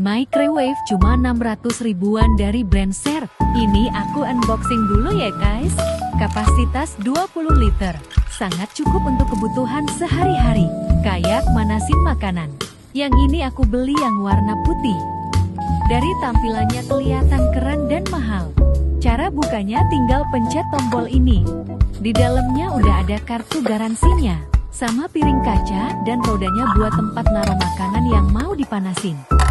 Microwave cuma 600 ribuan dari brand Share. Ini aku unboxing dulu ya guys. Kapasitas 20 liter. Sangat cukup untuk kebutuhan sehari-hari. Kayak manasin makanan. Yang ini aku beli yang warna putih. Dari tampilannya kelihatan keren dan mahal. Cara bukanya tinggal pencet tombol ini. Di dalamnya udah ada kartu garansinya. Sama piring kaca dan rodanya buat tempat naruh makanan yang mau dipanasin.